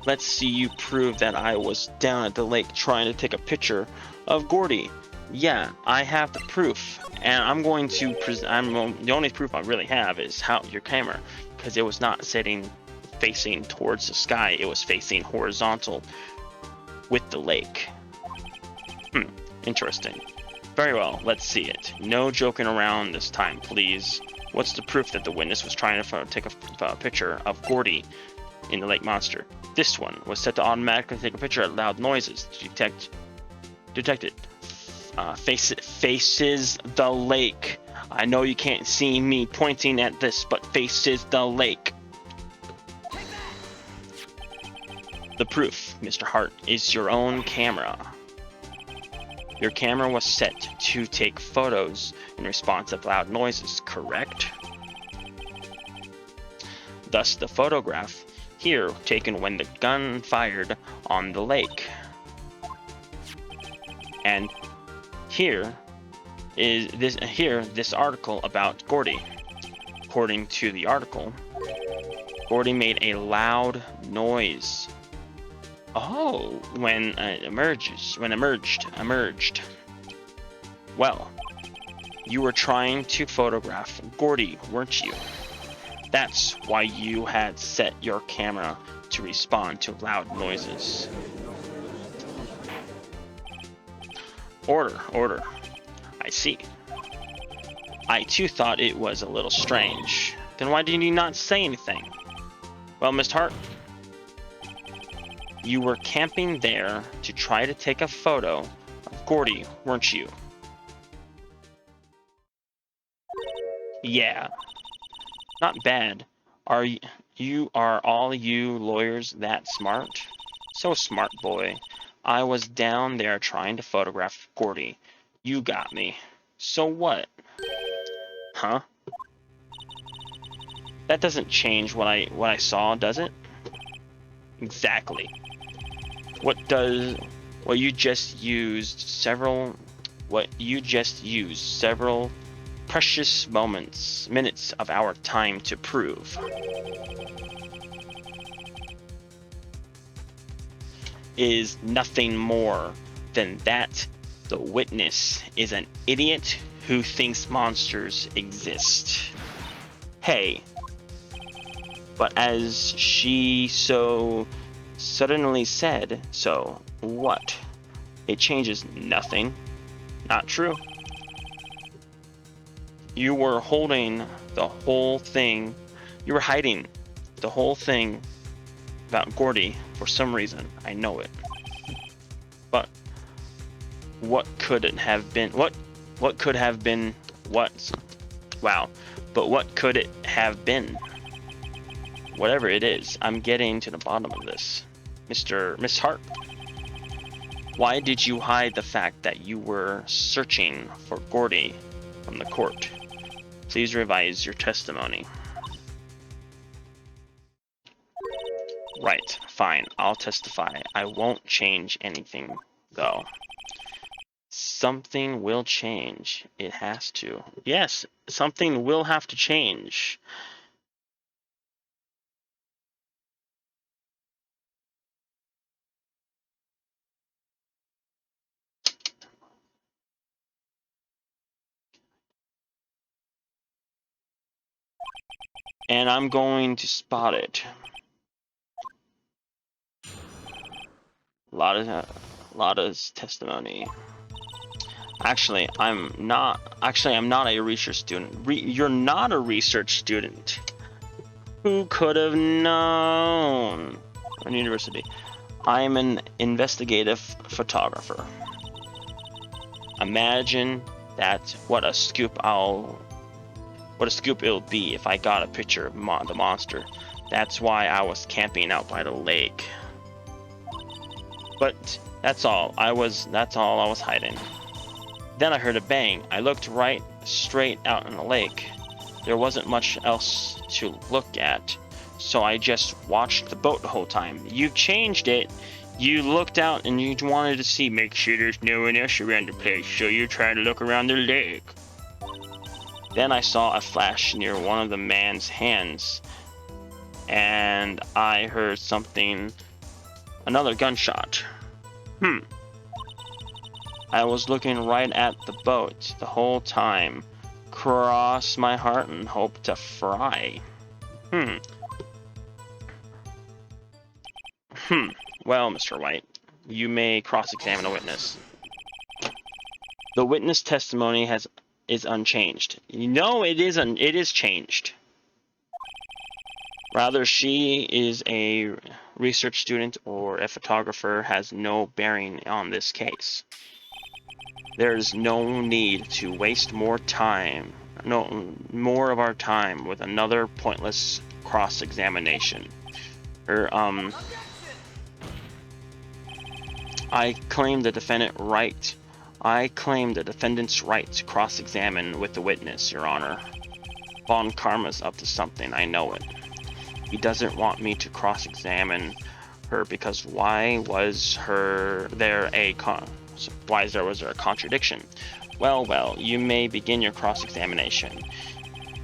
Let's see you prove that I was down at the lake trying to take a picture of Gordy. Yeah, I have the proof, and I'm going to the only proof I really have is your camera, because it was not facing towards the sky, it was facing horizontal with the lake. Interesting. Very well, let's see it. No joking around this time, please. What's the proof that the witness was trying to take a picture of Gordy in the lake monster? This one was set to automatically take a picture at loud noises. Detected. Faces the lake. I know you can't see me pointing at this, but faces the lake. The proof, Mr. Hart, is your own camera. Your camera was set to take photos in response of loud noises, correct? Thus the photograph here taken when the gun fired on the lake. And here is this article about Gordy. According to the article, Gordy made a loud noise. Oh, when emerged. Well, you were trying to photograph Gordy, weren't you? That's why you had set your camera to respond to loud noises. Order. I see. I too thought it was a little strange. Then why did you not say anything? Well, Miss Hart, you were camping there to try to take a photo of Gordy, weren't you? Yeah. Not bad. Are all you lawyers that smart? So smart, boy. I was down there trying to photograph Gordy. You got me. So what? Huh? That doesn't change what I saw, does it? Exactly. You just used several precious minutes of our time to prove is nothing more than that the witness is an idiot who thinks monsters exist. Hey, but as she so suddenly said, so what? It changes nothing. Not true. You were hiding the whole thing about Gordy for some reason. I know it. But what could it have been? What could have been? Wow. But what could it have been? Whatever it is, I'm getting to the bottom of this. Miss Hart. Why did you hide the fact that you were searching for Gordy from the court? Please revise your testimony. Right, fine, I'll testify. I won't change anything, though. Something will change. It has to. Yes, something will have to change. And I'm going to spot it. Lada's testimony. Actually, I'm not a research student. You're not a research student. Who could have known? An university. I'm an investigative photographer. Imagine that. What a scoop it'll be if I got a picture of the monster. That's why I was camping out by the lake. But that's all I was hiding. Then I heard a bang. I looked right straight out in the lake. There wasn't much else to look at, so I just watched the boat the whole time. You changed it. You looked out and you wanted to see, make sure there's no one else around the place, so you tried to look around the lake. Then I saw a flash near one of the man's hands, and I heard something, another gunshot. I was looking right at the boat the whole time. Cross my heart and hope to fry. Well, Mr. White, you may cross-examine a witness. The witness testimony is unchanged. No, it is changed. Rather, she is a research student or a photographer has no bearing on this case. There's no need to waste more of our time with another pointless cross-examination. I claim the defendant's right to cross-examine with the witness, Your Honor. Von Karma's up to something, I know it. He doesn't want me to cross-examine her because why was there a contradiction? Well, you may begin your cross-examination.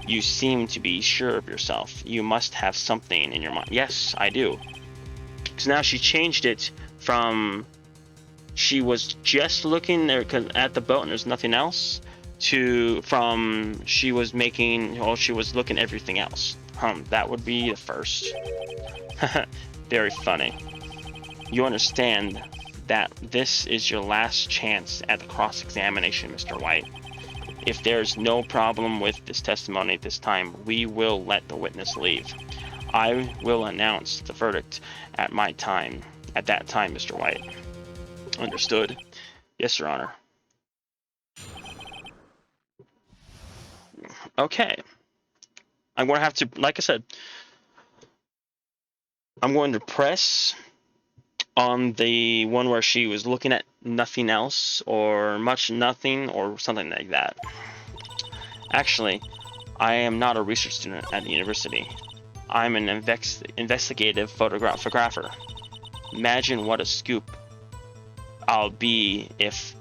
You seem to be sure of yourself. You must have something in your mind. Yes, I do. So now she changed it from she was just looking there at the boat and there's nothing else to she was looking at everything else. That would be the first. Very funny. You understand that this is your last chance at the cross-examination, Mr. White. If there's no problem with this testimony at this time, we will let the witness leave. I will announce the verdict at that time, Mr. White. Understood? Yes, Your Honor. Okay. I'm going to have to, like I said, I'm going to press on the one where she was looking at nothing else or much nothing or something like that. Actually, I am not a research student at the university. I'm an investigative photographer. Imagine what a scoop it'll be if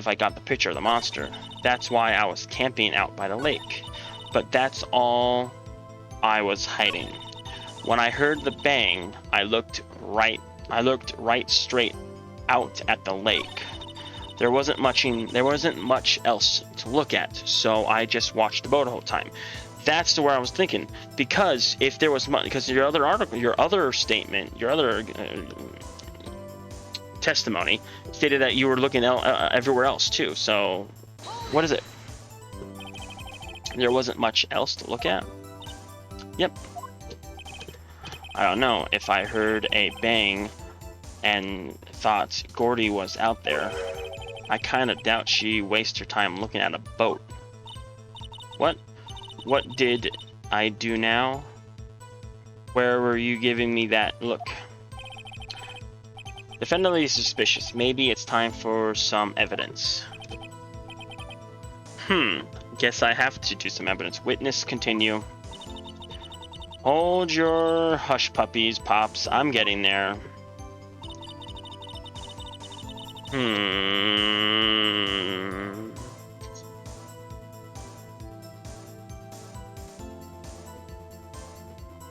I got the picture of the monster. That's why I was camping out by the lake. But that's all I was hiding. When I heard the bang, I looked right straight out at the lake. There wasn't much else to look at, so I just watched the boat the whole time. That's the where I was thinking, because if there was because your other testimony stated that you were looking everywhere else too. So, what is it? There wasn't much else to look at? Yep. I don't know if I heard a bang and thought Gordy was out there. I kind of doubt she wasted her time looking at a boat. What did I do now? Where were you giving me that look? Definitively suspicious. Maybe it's time for some evidence. Guess I have to do some evidence. Witness, continue. Hold your hush puppies, Pops. I'm getting there.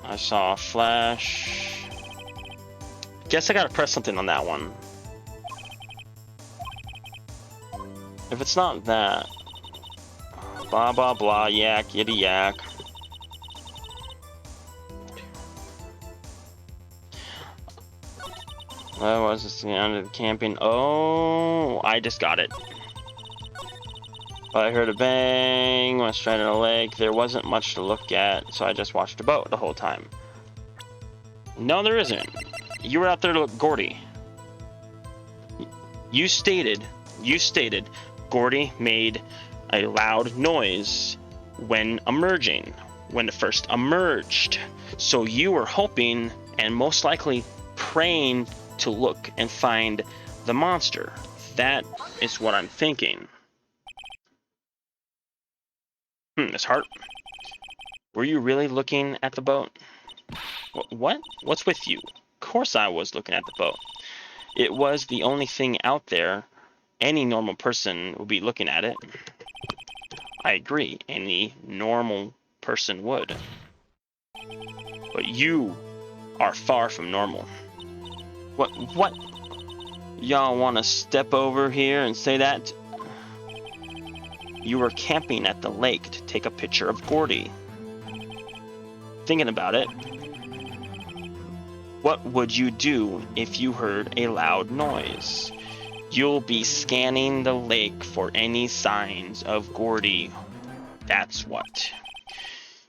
I saw a flash. Guess I gotta press something on that one. If it's not that. Blah blah blah, yak, yitty yak. That was the sound of camping. Oh, I just got it. I heard a bang, went straight in a lake. There wasn't much to look at, so I just watched the boat the whole time. No, there isn't. You were out there to look Gordy. You stated Gordy made a loud noise when emerging, when it first emerged. So you were hoping and most likely praying to look and find the monster. That is what I'm thinking. Miss Hart, were you really looking at the boat? What? What's with you? Of course I was looking at the boat. It was the only thing out there. Any normal person would be looking at it. I agree, any normal person would. But you are far from normal. What? Y'all want to step over here and say that? You were camping at the lake to take a picture of Gordy. Thinking about it, what would you do if you heard a loud noise? You'll be scanning the lake for any signs of Gordy. That's what.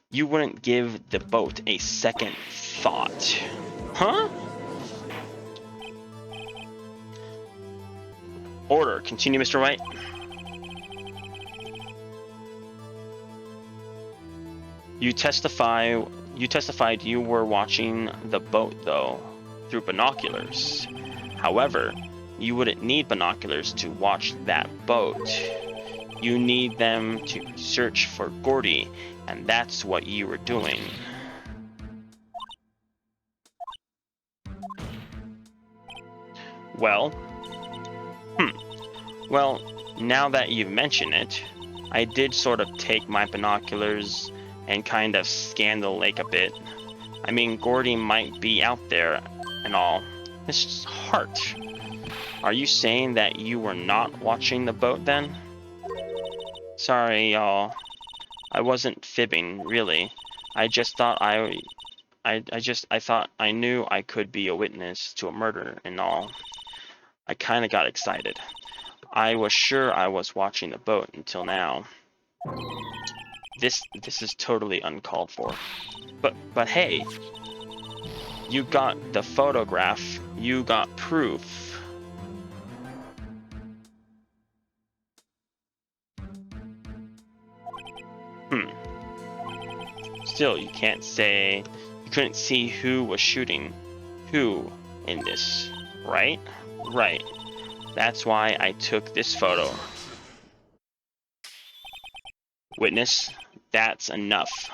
You wouldn't give the boat a second thought. Huh? Order. Continue, Mr. Wright. You testified you were watching the boat, though, through binoculars. However, you wouldn't need binoculars to watch that boat. You need them to search for Gordy, and that's what you were doing. Well, Well, now that you've mentioned it, I did sort of take my binoculars and kind of scan the lake a bit. I mean, Gordy might be out there and all. Miss Hart, are you saying that you were not watching the boat then? Sorry, y'all. I wasn't fibbing, really. I just thought I thought I knew I could be a witness to a murder and all. I kind of got excited. I was sure I was watching the boat until now. This is totally uncalled for. But hey, you got the photograph. You got proof. Still, you can't say you couldn't see who was shooting who in this, right? Right. That's why I took this photo. Witness, that's enough.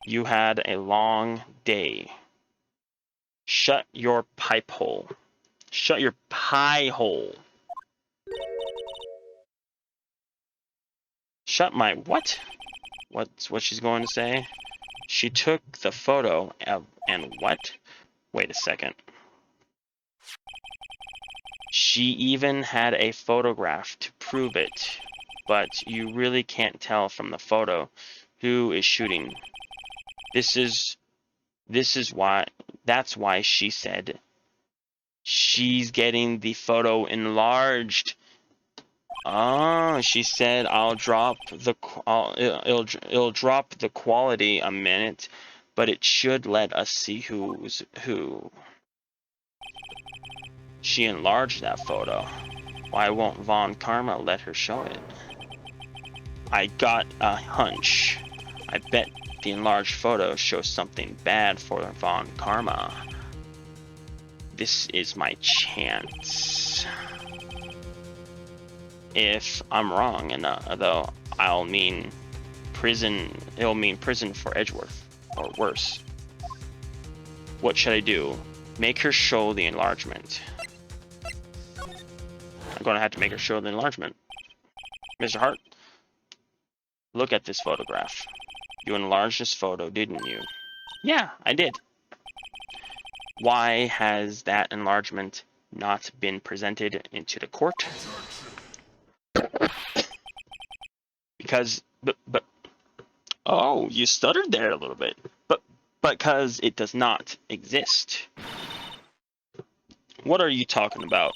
You had a long day. Shut your pipe hole. Shut your pie hole. Shut my what? What's what she's going to say? She took the photo of, and what? Wait a second. She even had a photograph to prove it, but you really can't tell from the photo who is shooting. This is why, that's why she said she's getting the photo enlarged. Oh, she said it'll drop the quality a minute, but it should let us see who's who. She enlarged that photo. Why won't Von Karma let her show it? I got a hunch. I bet the enlarged photo shows something bad for Von Karma. this is my chance. If I'm wrong, and though I'll mean prison, it'll mean prison for Edgeworth, or worse. What should I do? Make her show the enlargement. I'm gonna have to make her show the enlargement. Mr. Hart, look at this photograph. You enlarged this photo, didn't you? Yeah, I did. Why has that enlargement not been presented into the court? Because, but, oh, you stuttered there a little bit. But, because it does not exist. What are you talking about?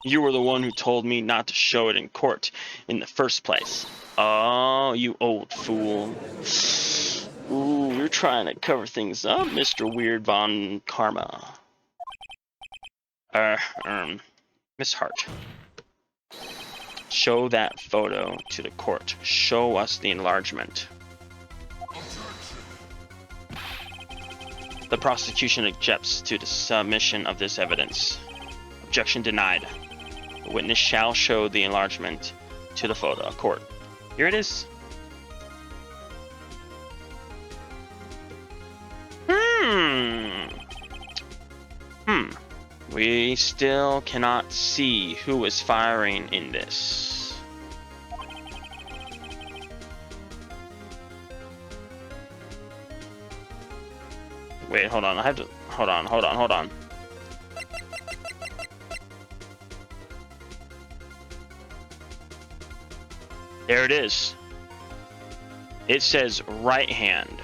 You were the one who told me not to show it in court in the first place. Oh, you old fool. Ooh, you're trying to cover things up, Mr. Weird Von Karma. Miss Hart. Show that photo to the court. Show us the enlargement. The prosecution objects to the submission of this evidence. Objection denied. The witness shall show the enlargement to the photo. Court. Here it is. We still cannot see who is firing in this. Wait, hold on. I have to... Hold on. There it is. It says right hand.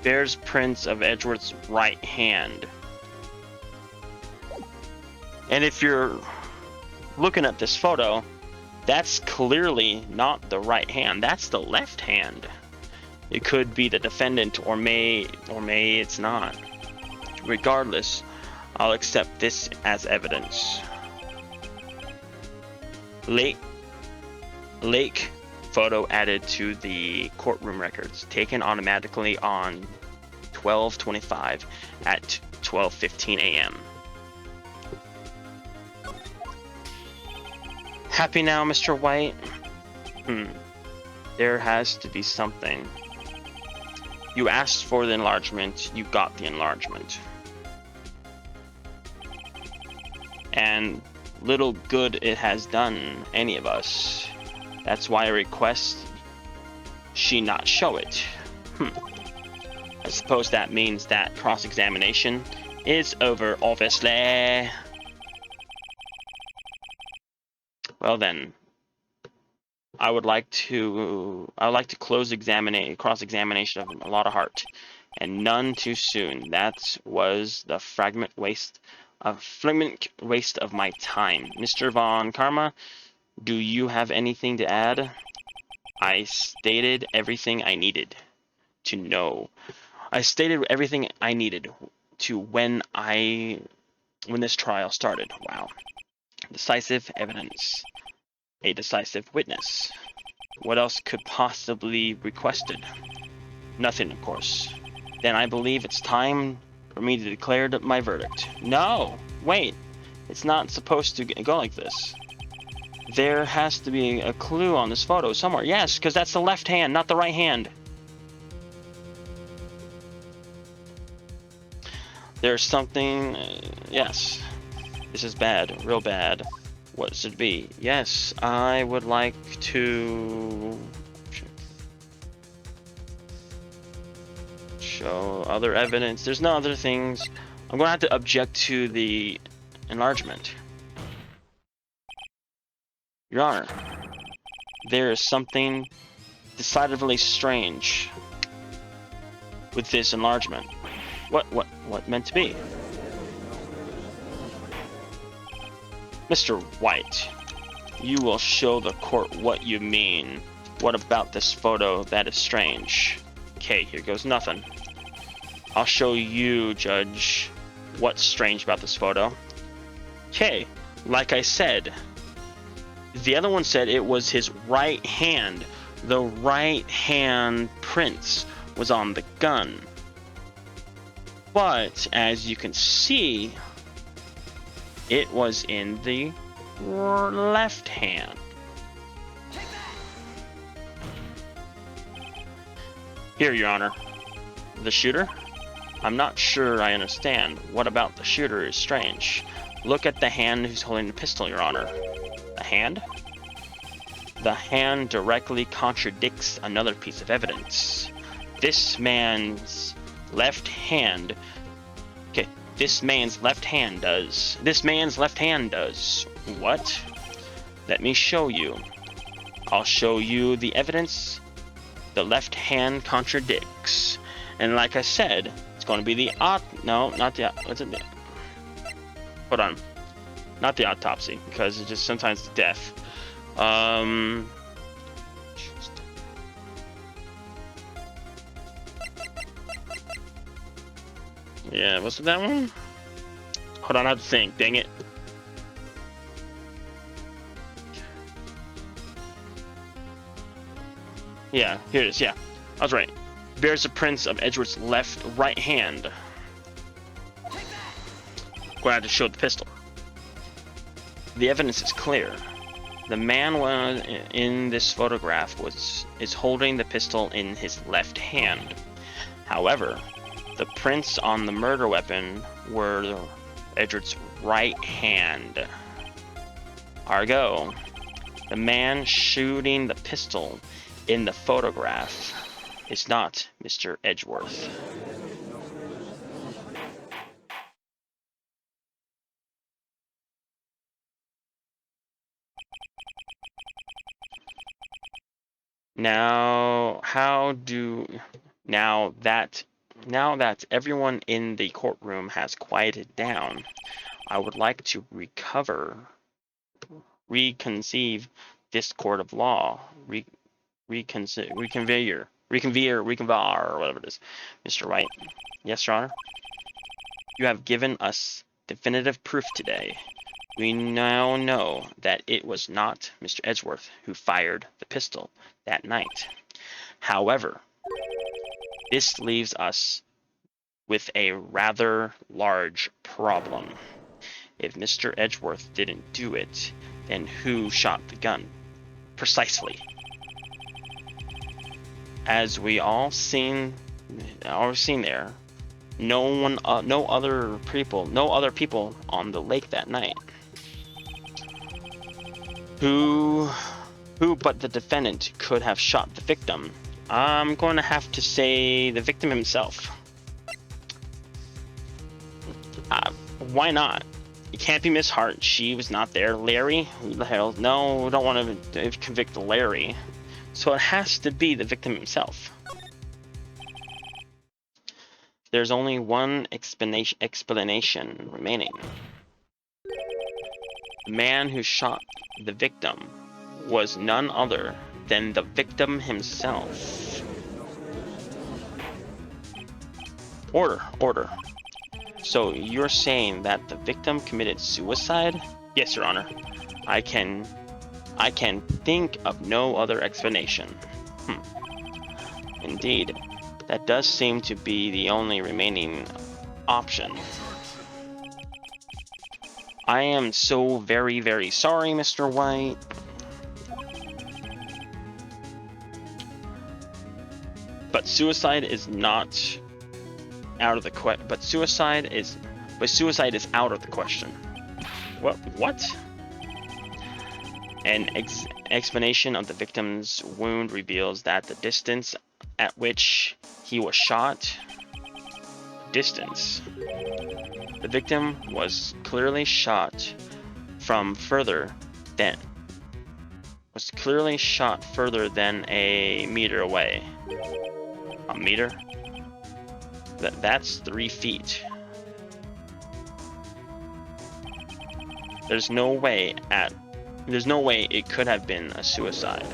Bears prints of Edgeworth's right hand. And if you're looking at this photo, that's clearly not the right hand. That's the left hand. It could be the defendant, or may it's not. Regardless, I'll accept this as evidence. Lake photo added to the courtroom records, taken automatically on 12/25 at 12:15 a.m. Happy now, Mr. White? There has to be something. You asked for the enlargement, you got the enlargement. And little good it has done any of us. That's why I request she not show it. I suppose that means that cross-examination is over, obviously. Well then, I would like to close cross-examination of a lot of heart, and none too soon. That was the fragment waste of my time. Mr. Von Karma, do you have anything to add? I stated everything I needed to know. I stated everything I needed to when this trial started. Wow. Decisive evidence. A decisive witness. What else could possibly be requested? Nothing, of course. Then I believe it's time for me to declare my verdict. No! Wait! It's not supposed to go like this. There has to be a clue on this photo somewhere. Yes, because that's the left hand, not the right hand. There's something... yes. This is bad. Real bad. What should it be? Yes, I would like to... show other evidence. There's no other things. I'm going to have to object to the enlargement. Your Honor, there is something decidedly strange with this enlargement. What meant to be? Mr. White, you will show the court what you mean. What about this photo that is strange? Okay, here goes nothing. I'll show you, Judge, what's strange about this photo. Okay, like I said, the other one said it was his right hand. The right hand prints was on the gun. But as you can see, it was in the left hand. Here, Your Honor. The shooter? I'm not sure I understand. What about the shooter is strange? Look at the hand who's holding the pistol, Your Honor. The hand? The hand directly contradicts another piece of evidence. This man's left hand... Okay, this man's left hand does... What? Let me show you. I'll show you the evidence the left hand contradicts. And like I said, it's going to be the no, not the what's it? Hold on, not the autopsy, because it's just sometimes the death. Yeah, what's that one? Hold on, I have to think. Dang it. Yeah, here it is. Yeah, I was right. Bears the prints of Edward's right hand. Glad to show the pistol. The evidence is clear. The man in this photograph is holding the pistol in his left hand. However, the prints on the murder weapon were Edward's right hand. Argo, the man shooting the pistol in the photograph is not Mr. Edgeworth. Now that everyone in the courtroom has quieted down, I would like to reconceive this court of law. Reconvene, or whatever it is. Mr. Wright. Yes, Your Honor. You have given us definitive proof today. We now know that it was not Mr. Edgeworth who fired the pistol that night. However, this leaves us with a rather large problem. If Mr. Edgeworth didn't do it, then who shot the gun? Precisely. As we all seen there, no other people on the lake that night. Who but the defendant could have shot the victim? I'm going to have to say the victim himself. Why not? It can't be Miss Hart. She was not there. Larry? Who the hell? No, we don't want to convict Larry. So it has to be the victim himself. There's only one explanation remaining. The man who shot the victim was none other than the victim himself. Order. So you're saying that the victim committed suicide? Yes, Your Honor. I can think of no other explanation. Indeed, that does seem to be the only remaining option. I am so very, very sorry, Mr. White. But suicide is not out of the question. But suicide is out of the question. What? An explanation of the victim's wound reveals that the distance at which he was shot. The victim was clearly shot further than a meter away. A meter? That's 3 feet. There's no way it could have been a suicide.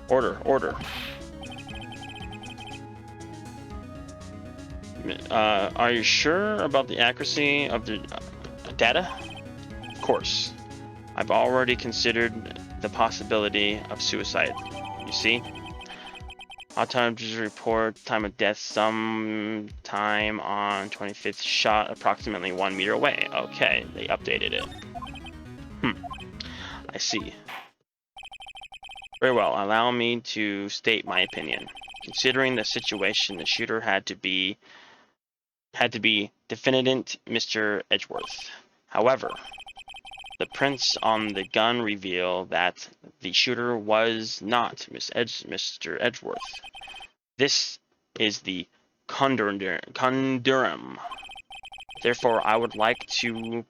Order. Are you sure about the accuracy of the data? Of course. I've already considered the possibility of suicide. You see? Autopsy report, time of death sometime on 25th, shot approximately 1 meter away. Okay, they updated it. I see. Very well, allow me to state my opinion. Considering the situation, the shooter had to be definitive Mr. Edgeworth. However, the prints on the gun reveal that the shooter was not Mr. Edgeworth. This is the conundrum. Therefore, I would like to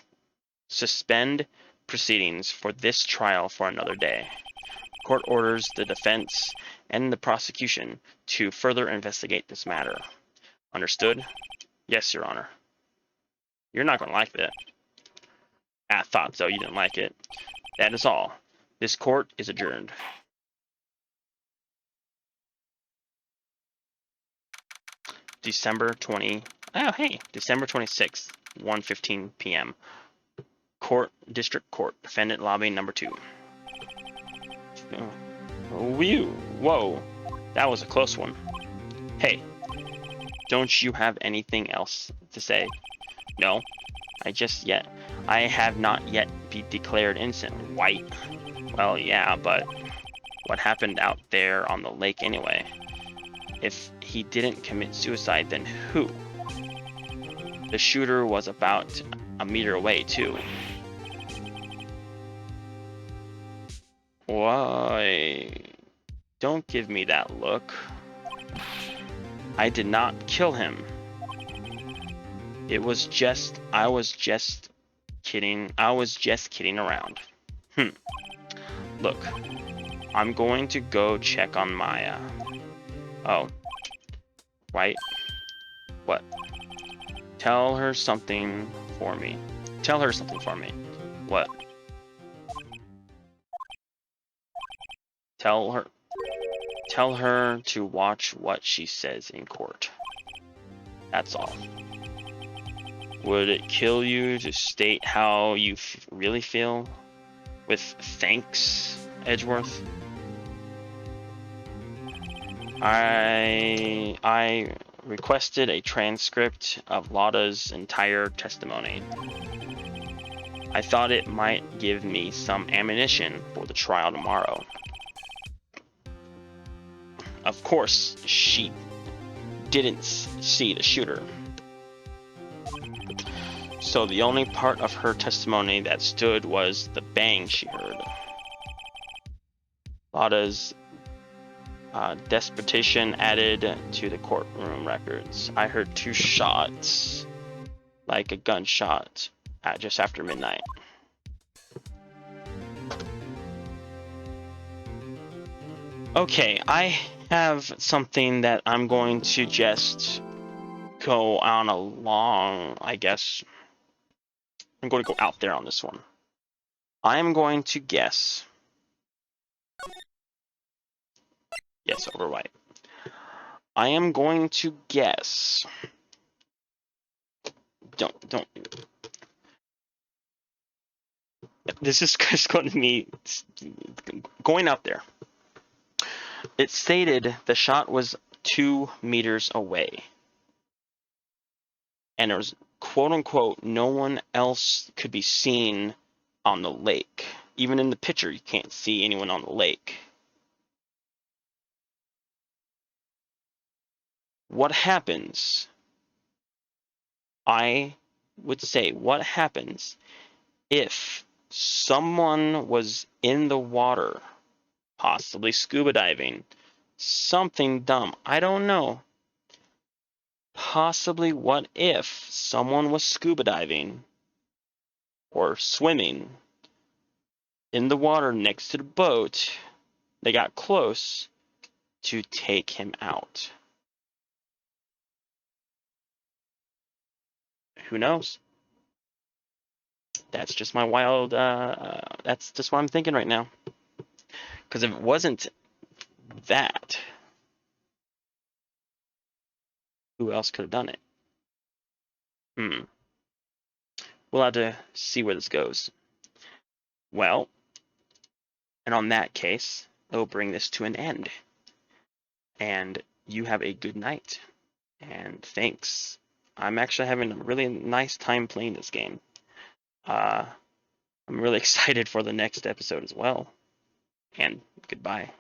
suspend proceedings for this trial for another day. Court orders the defense and the prosecution to further investigate this matter. Understood? Yes, Your Honor. You're not going to like that. I thought so. You didn't like it. That is all. This court is adjourned. December 26th, 1:15 p.m. District Court, Defendant Lobby Number 2. Whoa, that was a close one. Hey, don't you have anything else to say? No, I have not yet been declared innocent, Wright. Well, yeah, but what happened out there on the lake anyway? If he didn't commit suicide, then who? The shooter was about a meter away, too. Why? Don't give me that look. I did not kill him. I was just kidding. I was just kidding around. Look, I'm going to go check on Maya. Oh. Right? What? Tell her something for me. Tell her something for me. What? Tell her to watch what she says in court. That's all. Would it kill you to state how you really feel? With thanks, Edgeworth? I requested a transcript of Lotta's entire testimony. I thought it might give me some ammunition for the trial tomorrow. Of course, she didn't see the shooter. So the only part of her testimony that stood was the bang she heard. Lotta's desperation added to the courtroom records. I heard 2 shots, like a gunshot, at just after midnight. Okay, I have something that I'm going to just go on a long, I guess. I'm going to go out there on this one. I am going to guess. Yes, over White. I am going to guess. Don't. This is just going to be going out there. It stated the shot was 2 meters away. And there was, quote unquote, no one else could be seen on the lake. Even in the picture, you can't see anyone on the lake. What happens? I would say, what happens if someone was in the water, possibly scuba diving, something dumb, I don't know. Possibly, what if someone was scuba diving or swimming in the water next to the boat, they got close to take him out? Who knows? That's just my wild, that's just what I'm thinking right now. Because if it wasn't that, who else could have done it? We'll have to see where this goes. Well, and on that case, it'll bring this to an end. and you have a good night. And thanks. I'm actually having a really nice time playing this game. I'm really excited for the next episode as well. And goodbye.